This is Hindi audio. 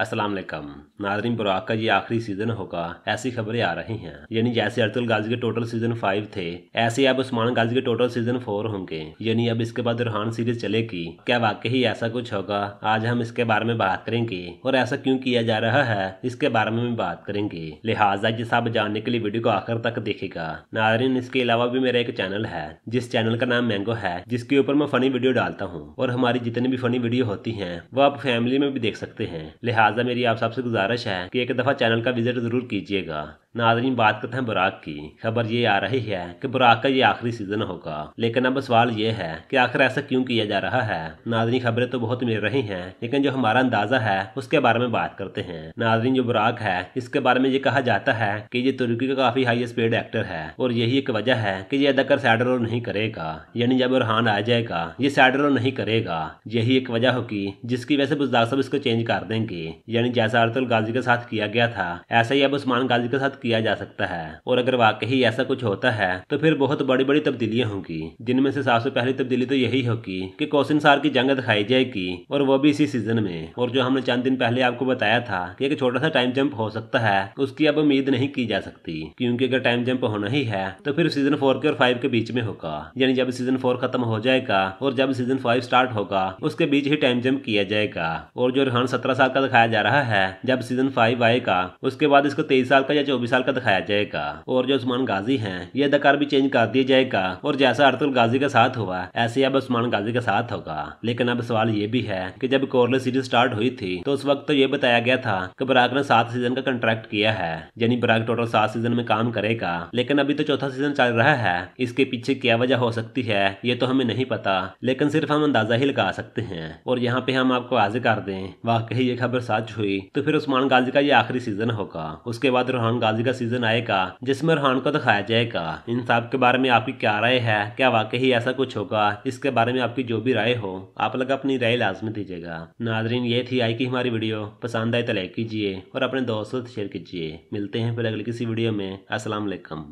अस्सलाम वालेकुम नाज़रीन, बुराक का ये आखिरी सीजन होगा ऐसी खबरें आ रही हैं। यानी जैसे अर्तुल गाजी के टोटल सीजन 5 थे, ऐसे अब उस्मान गाजी के टोटल सीजन 4 होंगे। यानी अब इसके बाद रुहान सीरीज चलेगी। क्या वाकई ऐसा कुछ होगा? आज हम इसके बारे में बात करेंगे और ऐसा क्यों किया जा रहा है इसके बारे में भी बात करेंगे। लिहाजा ये सब जानने के लिए वीडियो को आखिर तक देखेगा। नाज़रीन, इसके अलावा भी मेरा एक चैनल है जिस चैनल का नाम मैंगो है, जिसके ऊपर मैं फनी वीडियो डालता हूँ और हमारी जितनी भी फनी वीडियो होती हैं वो आप फैमिली में भी देख सकते हैं। लिहाजा मेरी आप सबसे गुजारिश है कि एक दफ़ा चैनल का विजिट जरूर कीजिएगा। नाज़रीन, बात करते हैं बुराक की। खबर ये आ रही है कि बुराक का ये आखिरी सीजन होगा, लेकिन अब सवाल ये है कि आखिर ऐसा क्यों किया जा रहा है। नाज़रीन, खबरें तो बहुत मिल रही हैं, लेकिन जो हमारा अंदाजा है उसके बारे में बात करते हैं। नाज़रीन, जो बुराक है इसके बारे में ये कहा जाता है कि ये तुर्की का काफी हाईएस्ट पेड एक्टर है और यही एक वजह है कि ये अदाकार सैड रोल नहीं करेगा। यानी जब रुहान आ जाएगा ये सैड रोल नहीं करेगा। यही एक वजह होगी जिसकी वजह से बुज़दार सब इसको चेंज कर देंगे। यानी जैसा अर्तुल गाजी के साथ किया गया था ऐसा ही अब उस्मान गाजी के साथ किया जा सकता है। और अगर वाकई ऐसा कुछ होता है तो फिर बहुत बड़ी बड़ी तब्दीलियां होंगी, जिनमें से सबसे पहली तब्दीली तो यही होगी कि कौसिन सार की जंग दिखाई जाएगी और वो भी इसी सीजन में। और जो हमने चंद दिन पहले आपको बताया था कि एक छोटा सा टाइम जंप हो सकता है, उसकी अब उम्मीद नहीं की जा सकती, क्योंकि अगर टाइम जंप होना ही है तो फिर सीजन 4 के और 5 के बीच में होगा। यानी जब सीजन 4 खत्म हो जाएगा और जब सीजन 5 स्टार्ट होगा उसके बीच ही टाइम जंप किया जाएगा। और जो रुहान 17 साल का दिखाया जा रहा है, जब सीजन 5 आएगा उसके बाद इसको 23 साल का या 24 साल का दिखाया जाएगा। और जो उस्मान गाजी हैं ये अदाकार भी चेंज कर दिया जाएगा और जैसा अर्तुल गाजी के साथ हुआ ऐसे अब उस्मान गाजी के साथ होगा। लेकिन अब सवाल ये भी है कि जब कोरले सीरीज स्टार्ट हुई थी तो उस वक्त तो ये बताया गया था कि बुराक ने 7 सीजन का कंट्रैक्ट किया है। यानी बुराक टोटल 7 सीजन में काम करेगा, लेकिन अभी तो चौथा सीजन चल रहा है। इसके पीछे क्या वजह हो सकती है ये तो हमें नहीं पता, लेकिन सिर्फ हम अंदाजा ही लगा सकते हैं। और यहाँ पे हम आपको वाज़ेह कर दें, वाकई ये खबर सच हुई तो फिर उस्मान गाजी का ये आखिरी सीजन होगा। उसके बाद रुहान गाजी का सीजन आएगा जिसमें रुहान को दिखाया जाएगा। इन सब के बारे में आपकी क्या राय है? क्या वाकई ऐसा कुछ होगा? इसके बारे में आपकी जो भी राय हो आप लोग अपनी राय लाजमी दीजिएगा। नाजरीन, ये थी आई की हमारी वीडियो। पसंद आए तो लाइक कीजिए और अपने दोस्तों से शेयर कीजिए। मिलते हैं फिर अगली किसी वीडियो में। अस्सलाम वालेकुम।